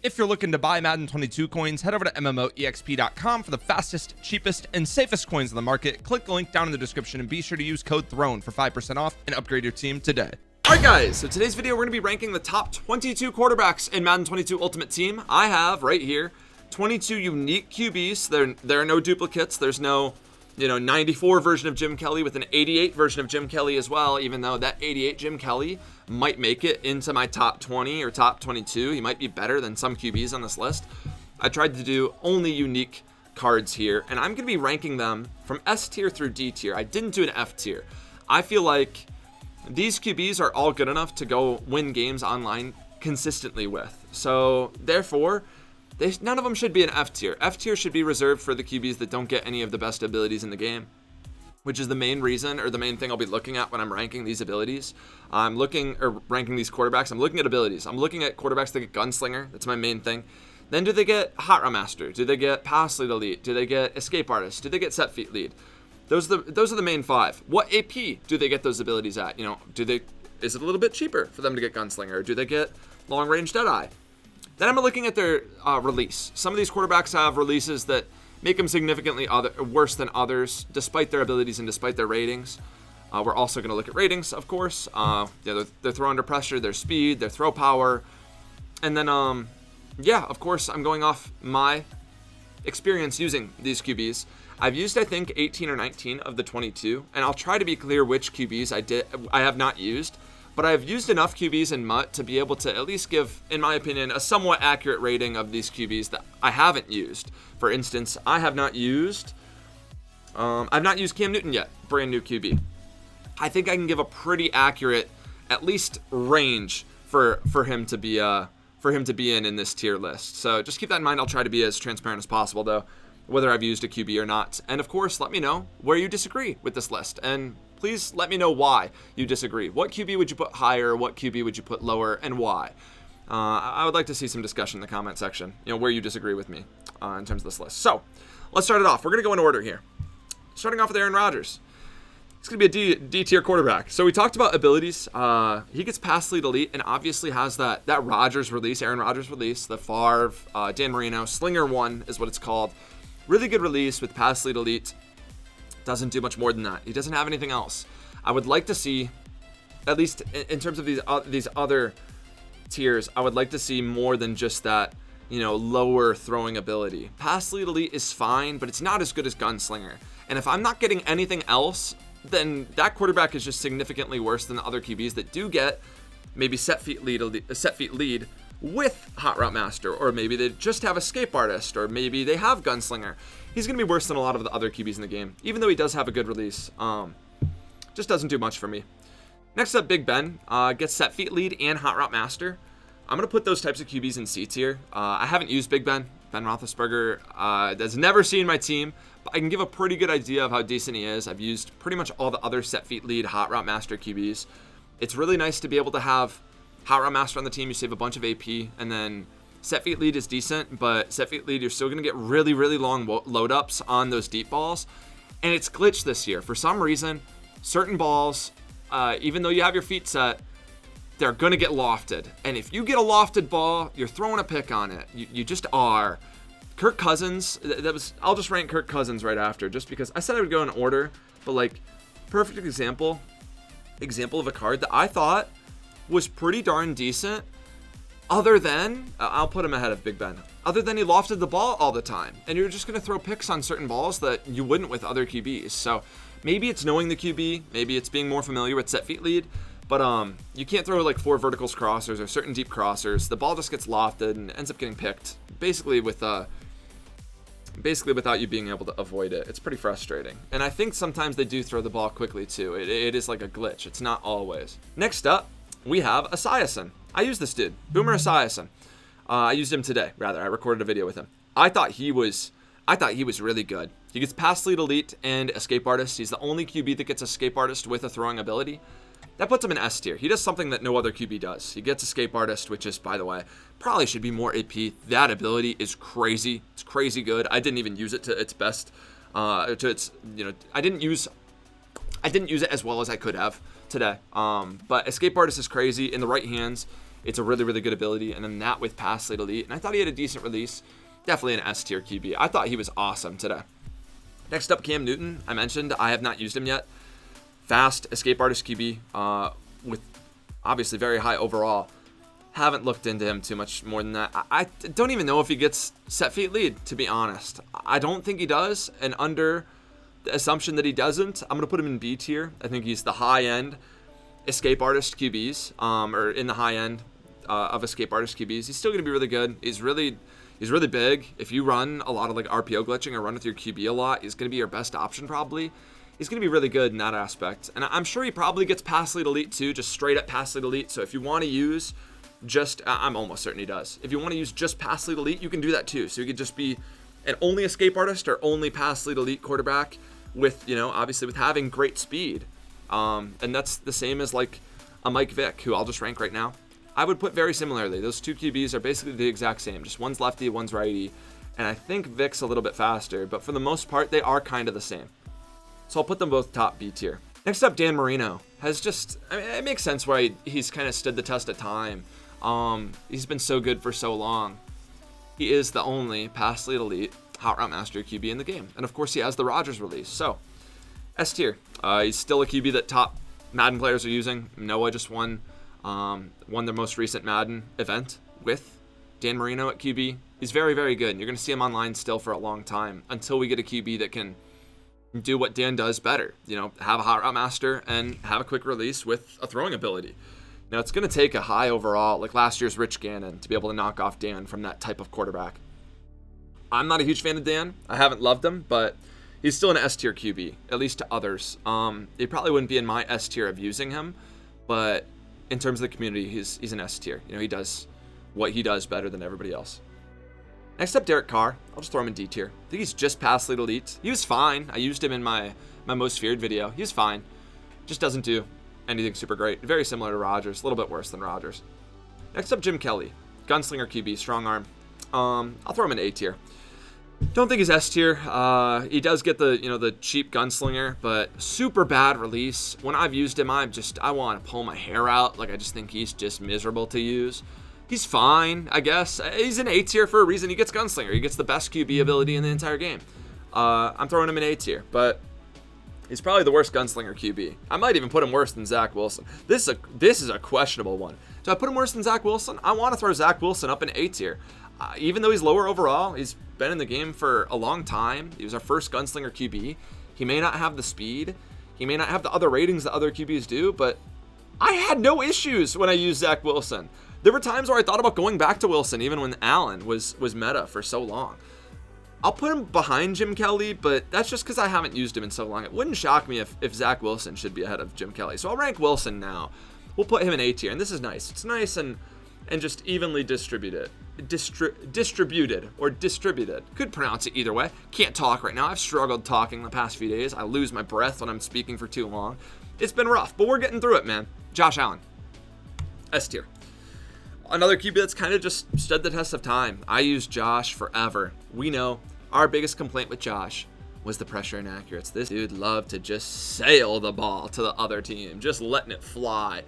If you're looking to buy Madden 22 coins, head over to MMOEXP.com for the fastest, cheapest, and safest coins on the market. Click the link down in the description and be sure to use code THRONE for 5% off and upgrade your team today. Alright guys, so today's video we're going to be ranking the top 22 quarterbacks in Madden 22 Ultimate Team. I have right here 22 unique QBs. There are no duplicates. There's no 94 version of Jim Kelly with an 88 version of Jim Kelly as well, even though that 88 Jim Kelly might make it into my top 20 or top 22. He might be better than some QBs on this list. I tried to do only unique cards here, and I'm going to be ranking them from S tier through D tier. I didn't do an F tier. I feel like these QBs are all good enough to go win games online consistently with. So therefore, none of them should be an F tier. F tier should be reserved for the QBs that don't get any of the best abilities in the game, which is the main reason or the main thing I'll be looking at when I'm ranking these abilities. Ranking these quarterbacks. I'm looking at abilities. I'm looking at quarterbacks that get Gunslinger. That's my main thing. Then do they get Hot Route Master? Do they get Pass Lead Elite? Do they get Escape Artist? Do they get Set Feet Lead? Those are the main five. What AP do they get those abilities at? Is it a little bit cheaper for them to get Gunslinger? Or do they get Long Range Deadeye? Then I'm looking at their release. Some of these quarterbacks have releases that make them significantly worse than others, despite their abilities and despite their ratings. We're also going to look at ratings, of course. Their throw under pressure, their speed, their throw power. And then, of course, I'm going off my experience using these QBs. I've used, I think, 18 or 19 of the 22, and I'll try to be clear which QBs I have not used. But I've used enough QBs in MUT to be able to at least give, in my opinion, a somewhat accurate rating of these QBs that I haven't used. For instance, I've not used Cam Newton yet, brand new QB. I think I can give a pretty accurate, at least range for him to be in this tier list. So just keep that in mind. I'll try to be as transparent as possible, though, whether I've used a QB or not. And of course, let me know where you disagree with this list, and please let me know why you disagree. What QB would you put higher? What QB would you put lower, and why? I would like to see some discussion in the comment section, where you disagree with me in terms of this list. So let's start it off. We're going to go in order here. Starting off with Aaron Rodgers. He's going to be a D tier quarterback. So we talked about abilities. He gets Pass Lead Elite and obviously has that Rodgers release, Aaron Rodgers release, the Favre, Dan Marino, Slinger 1 is what it's called. Really good release with Pass Lead Elite. Doesn't do much more than that. He doesn't have anything else. I would like to see, at least in terms of these other tiers, I would like to see more than just that, lower throwing ability. Pass Lead Elite is fine, but it's not as good as Gunslinger. And if I'm not getting anything else, then that quarterback is just significantly worse than the other QBs that do get maybe set feet lead with Hot Route Master, or maybe they just have Escape Artist, or maybe they have Gunslinger. He's going to be worse than a lot of the other QBs in the game, even though he does have a good release. Just doesn't do much for me. Next up, Big Ben gets Set Feet Lead and Hot Route Master. I'm going to put those types of QBs in C tier. I haven't used Big Ben. Ben Roethlisberger has never seen my team, but I can give a pretty good idea of how decent he is. I've used pretty much all the other Set Feet Lead, Hot Route Master QBs. It's really nice to be able to have Hot Route Master on the team. You save a bunch of AP, and then Set Feet Lead is decent, but Set Feet Lead, you're still going to get really, really long load ups on those deep balls. And it's glitched this year. For some reason, certain balls, even though you have your feet set, they're going to get lofted. And if you get a lofted ball, you're throwing a pick on it. You just are. Kirk Cousins, I'll just rank Kirk Cousins right after, just because I said I would go in order, but perfect example of a card that I thought was pretty darn decent. Other than, I'll put him ahead of Big Ben. Other than he lofted the ball all the time. And you're just going to throw picks on certain balls that you wouldn't with other QBs. So maybe it's knowing the QB. Maybe it's being more familiar with Set Feet Lead. But you can't throw 4 verticals crossers or certain deep crossers. The ball just gets lofted and ends up getting picked. Basically without you being able to avoid it. It's pretty frustrating. And I think sometimes they do throw the ball quickly too. It is like a glitch. It's not always. Next up, we have Esiason. I use this dude, Boomer Esiason. I used him today, rather. I recorded a video with him. I thought he was really good. He gets Pass Lead Elite and Escape Artist. He's the only QB that gets Escape Artist with a throwing ability. That puts him in S tier. He does something that no other QB does. He gets Escape Artist, which is, by the way, probably should be more AP. That ability is crazy. It's crazy good. I didn't even use it to its best. I didn't use it as well as I could have today. But Escape Artist is crazy in the right hands. It's a really, really good ability. And then that with pass lead elite. And I thought he had a decent release. Definitely an S tier QB. I thought he was awesome today. Next up, Cam Newton. I mentioned I have not used him yet. Fast escape artist QB with obviously very high overall. Haven't looked into him too much more than that. I don't even know if he gets set feet lead, to be honest. I don't think he does. And under the assumption that he doesn't, I'm going to put him in B tier. I think he's the high end escape artist QBs, or in the high end of escape artist QBs. He's still going to be really good. He's really big. If you run a lot of like RPO glitching or run with your QB a lot, he's going to be your best option probably. He's going to be really good in that aspect. And I'm sure he probably gets pass lead elite too, just straight up pass lead elite. So if you want to use I'm almost certain he does. If you want to use just pass lead elite, you can do that too. So you could just be an only escape artist or only pass lead elite quarterback with, obviously with having great speed. And that's the same as like a Mike Vick, who I'll just rank right now. I would put very similarly. Those two QBs are basically the exact same. Just one's lefty, one's righty. And I think Vick's a little bit faster, but for the most part, they are kind of the same. So I'll put them both top B tier. Next up, Dan Marino has it makes sense why he's kind of stood the test of time. He's been so good for so long. He is the only pass lead elite hot route master QB in the game. And of course he has the Rodgers release. So S tier. He's still a QB that top Madden players are using. Noah just won their most recent Madden event with Dan Marino at QB. He's very, very good. You're going to see him online still for a long time until we get a QB that can do what Dan does better. Have a hot route master and have a quick release with a throwing ability. Now, it's going to take a high overall, like last year's Rich Gannon, to be able to knock off Dan from that type of quarterback. I'm not a huge fan of Dan. I haven't loved him, but he's still an S-tier QB, at least to others. He probably wouldn't be in my S-tier of using him, but in terms of the community, he's an S-tier. He does what he does better than everybody else. Next up, Derek Carr. I'll just throw him in D-tier. I think he's just past lead elite. He was fine. I used him in my most feared video. He was fine. Just doesn't do anything super great. Very similar to Rodgers. A little bit worse than Rodgers. Next up, Jim Kelly. Gunslinger QB, strong arm. I'll throw him in A tier. Don't think he's S tier. He does get the cheap gunslinger, but super bad release. When I've used him, I want to pull my hair out. Like, I just think he's just miserable to use. He's fine, I guess. He's an A tier for a reason. He gets gunslinger. He gets the best QB ability in the entire game. I'm throwing him in A tier, but he's probably the worst gunslinger QB. I might even put him worse than Zack Wilson. This is a questionable one. Do I put him worse than Zack Wilson? I want to throw Zack Wilson up in A tier. Even though he's lower overall, he's been in the game for a long time. He was our first gunslinger QB. He may not have the speed. He may not have the other ratings that other QBs do, but I had no issues when I used Zack Wilson. There were times where I thought about going back to Wilson, even when Allen was meta for so long. I'll put him behind Jim Kelly, but that's just because I haven't used him in so long. It wouldn't shock me if Zack Wilson should be ahead of Jim Kelly. So I'll rank Wilson now. We'll put him in A tier, and this is nice. It's nice and just evenly distributed. Distributed. Could pronounce it either way. Can't talk right now. I've struggled talking the past few days. I lose my breath when I'm speaking for too long. It's been rough, but we're getting through it, man. Josh Allen. S tier. Another QB that's kind of just stood the test of time. I used Josh forever. We know our biggest complaint with Josh was the pressure inaccurates. This dude loved to just sail the ball to the other team, just letting it fly.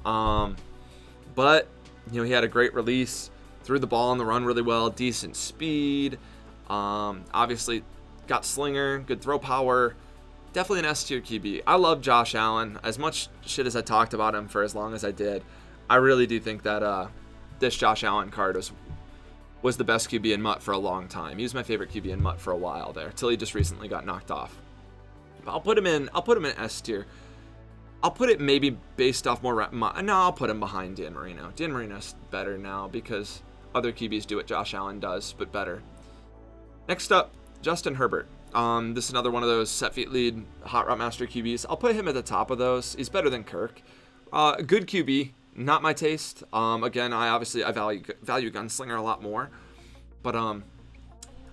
But he had a great release, threw the ball on the run really well, decent speed. Obviously got slinger, good throw power. Definitely an S tier QB. I love Josh Allen. As much shit as I talked about him for as long as I did, I really do think that this Josh Allen card was the best QB in MUT for a long time. He was my favorite QB in MUT for a while there, till he just recently got knocked off. But I'll put him in S tier. I'll put it maybe based off more. No, I'll put him behind Dan Marino. Dan Marino's better now because other QBs do what Josh Allen does, but better. Next up, Justin Herbert. This is another one of those set feet lead hot route master QBs. I'll put him at the top of those. He's better than Kirk. Good QB. Not my taste. Again, I value Gunslinger a lot more. But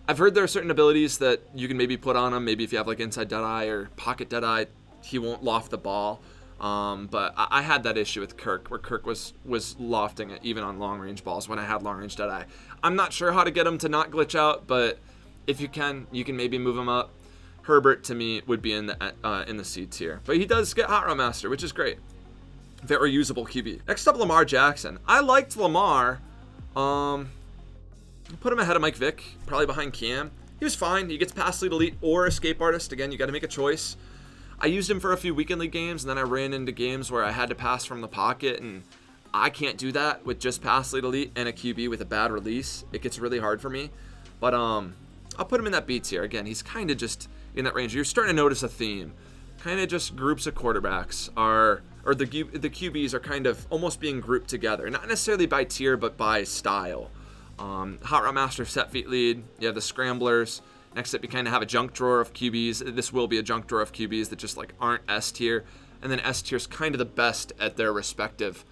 I've heard there are certain abilities that you can maybe put on him. Maybe if you have like inside Deadeye or pocket Deadeye, he won't loft the ball. But I had that issue with Kirk, where Kirk was lofting it even on long range balls when I had long range Deadeye. I'm not sure how to get him to not glitch out, but if you can maybe move him up. Herbert to me would be in the C tier, but he does get hot route master, which is great. Very usable QB. Next up, Lamar Jackson. I liked Lamar. Put him ahead of Mike Vick, probably behind Cam. He was fine. He gets pass lead elite or escape artist. Again, you got to make a choice. I used him for a few weekend league games, and then I ran into games where I had to pass from the pocket, and I can't do that with just pass lead elite and a QB with a bad release. It gets really hard for me. But I'll put him in that B tier. Again, he's kind of just in that range. You're starting to notice a theme. Kind of just groups of quarterbacks or the QBs are kind of almost being grouped together. Not necessarily by tier, but by style. Hot Route Master, set feet lead. You have the scramblers. Next up, you kind of have a junk drawer of QBs. This will be a junk drawer of QBs that just like aren't S tier. And then S tier is kind of the best at their respective,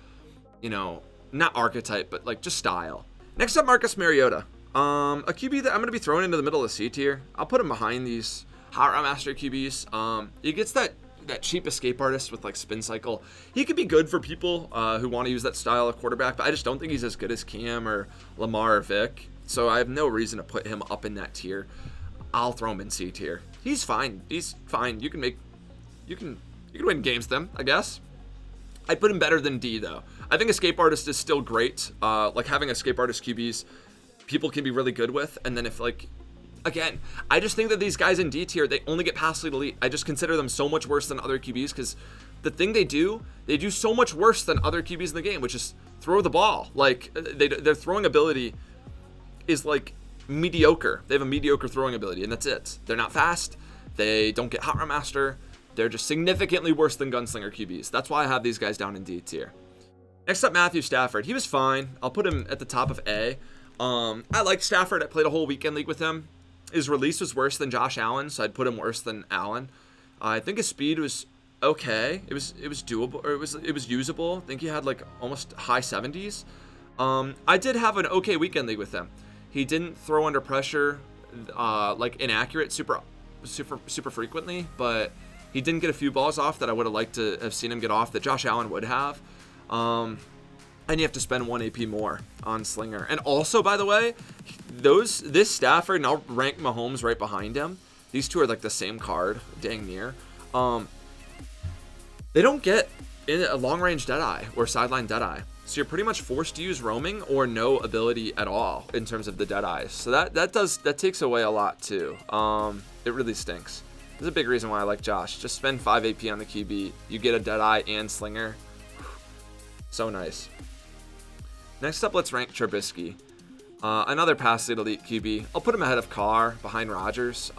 not archetype, but like just style. Next up, Marcus Mariota. A QB that I'm going to be throwing into the middle of C tier. I'll put him behind these Hot Route Master QBs. He gets that cheap escape artist with like spin cycle. He could be good for people who want to use that style of quarterback, but I just don't think he's as good as Cam or Lamar or Vic. So I have no reason to put him up in that tier. I'll throw him in C tier. He's fine. He's fine. You can win games with them, I guess. I'd put him better than D though. I think escape artist is still great. Like having escape artist QBs, people can be really good with. And then if again, I just think that these guys in D tier, they only get pass lead elite. I just consider them so much worse than other QBs because the thing they do so much worse than other QBs in the game, which is throw the ball. Like their throwing ability is like mediocre. They have a mediocre throwing ability, and that's it. They're not fast. They don't get Hot Route Master. They're just significantly worse than Gunslinger QBs. That's why I have these guys down in D tier. Next up, Matthew Stafford. He was fine. I'll put him at the top of A. I liked Stafford. I played a whole weekend league with him. His release was worse than Josh Allen, so I'd put him worse than Allen. I think his speed was okay. It was doable, or it was usable. I think he had like almost high 70s. I did have an okay weekend league with him. He didn't throw under pressure, like inaccurate super frequently, but he didn't get a few balls off that I would have liked to have seen him get off that Josh Allen would have. And you have to spend 1 AP more on Slinger. And also, by the way, this Stafford, and I'll rank Mahomes right behind him. These two are like the same card, dang near. They don't get in a long-range Deadeye or sideline Deadeye. So you're pretty much forced to use roaming or no ability at all in terms of the Deadeyes. So that takes away a lot too. It really stinks. There's a big reason why I like Josh. Just spend 5 AP on the QB. You get a Deadeye and Slinger. So nice. Next up, let's rank Trobisky. Another pass lead elite QB. I'll put him ahead of Carr, behind Rodgers.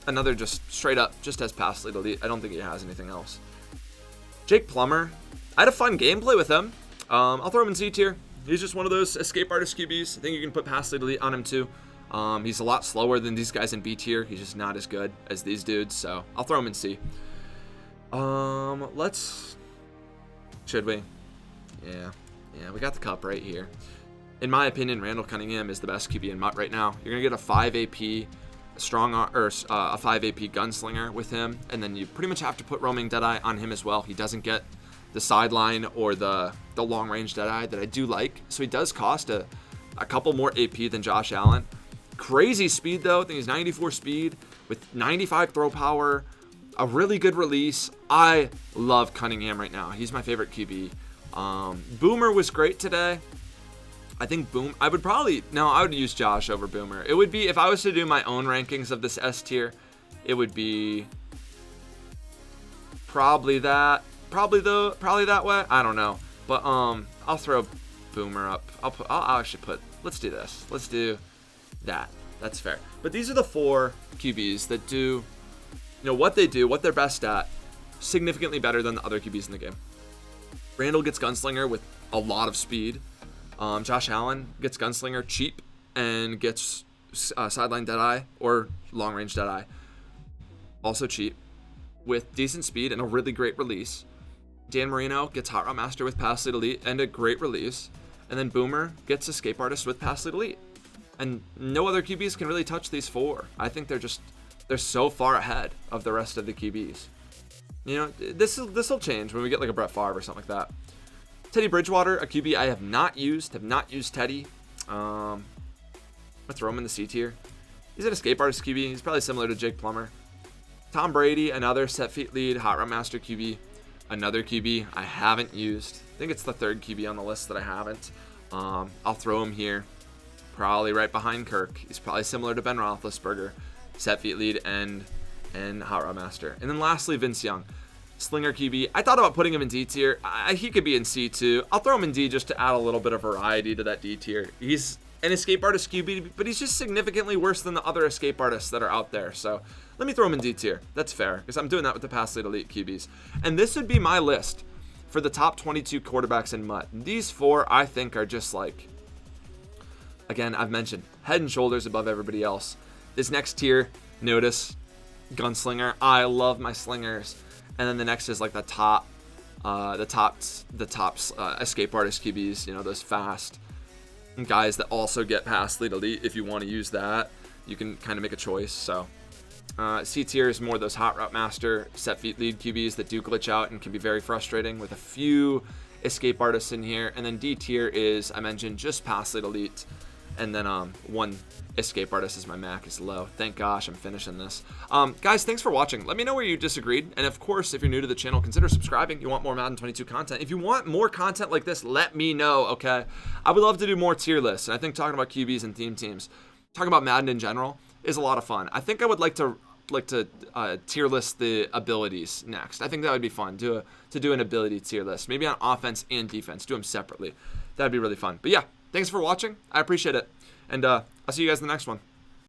Another just straight up, just has pass lead elite. I don't think he has anything else. Jake Plummer. I had a fun gameplay with him. I'll throw him in C tier. He's just one of those escape artist QBs. I think you can put pass lead elite on him too. He's a lot slower than these guys in B tier. He's just not as good as these dudes, so I'll throw him in C. Should we? Yeah, we got the cup right here. In my opinion, Randall Cunningham is the best QB in MUT right now. You're gonna get a 5 AP a 5 AP Gunslinger with him, and then you pretty much have to put roaming Deadeye on him as well. He doesn't get the sideline or the long range Deadeye that I do like, so he does cost a couple more AP than Josh Allen. Crazy speed though. I think he's 94 speed with 95 throw power, a really good release. I love Cunningham right now. He's my favorite QB. Boomer was great today. I think I would use Josh over Boomer. It would be, if I was to do my own rankings of this S tier, it would be probably that way. I don't know, but I'll throw Boomer up. Let's do this. Let's do that. That's fair. But these are the 4 QBs that do, what they do, what they're best at, significantly better than the other QBs in the game. Randall gets Gunslinger with a lot of speed. Josh Allen gets Gunslinger cheap and gets sideline Deadeye or long range Deadeye, also cheap, with decent speed and a really great release. Dan Marino gets Hot Route Master with pass lead elite and a great release. And then Boomer gets escape artist with pass lead elite. And no other QBs can really touch these 4. I think they're so far ahead of the rest of the QBs. This will change when we get like a Brett Favre or something like that. Teddy Bridgewater, a QB I have not used Teddy. I'm gonna throw him in the C tier. He's an escape artist QB. He's probably similar to Jake Plummer. Tom Brady, another set feet lead, Hot Route Master QB. another QB I haven't used. I think it's the third QB on the list that I haven't. I'll throw him here, probably right behind Kirk. He's probably similar to Ben Roethlisberger, set feet lead and hot rod master. And then lastly, Vince Young, slinger QB. I thought about putting him in D tier. He could be in C too. I'll throw him in D just to add a little bit of variety to that D tier. He's an escape artist QB, but he's just significantly worse than the other escape artists that are out there. So let me throw him in D tier. That's fair, because I'm doing that with the pass lead elite QBs. And this would be my list for the top 22 quarterbacks in MUT. These 4 I think are just like, again, I've mentioned, head and shoulders above everybody else. This next tier, notice, Gunslinger. I love my slingers. And then the next is like the top escape artist QBs, you know, those fast guys that also get pass lead elite. If you want to use that, you can kind of make a choice. So C tier is more those hot route master, set feet lead QBs that do glitch out and can be very frustrating, with a few escape artists in here. And then D tier is, I mentioned, just pass lead elite. And then one escape artist is my Mac is low. Thank gosh I'm finishing this. Guys, thanks for watching. Let me know where you disagreed. And of course, if you're new to the channel, consider subscribing. You want more Madden 22 content. If you want more content like this, let me know, okay? I would love to do more tier lists. And I think talking about QBs and theme teams, talking about Madden in general, is a lot of fun. I think I would like to tier list the abilities next. I think that would be fun to do an ability tier list, maybe on offense and defense. Do them separately. That'd be really fun. But yeah, thanks for watching. I appreciate it. And I'll see you guys in the next one.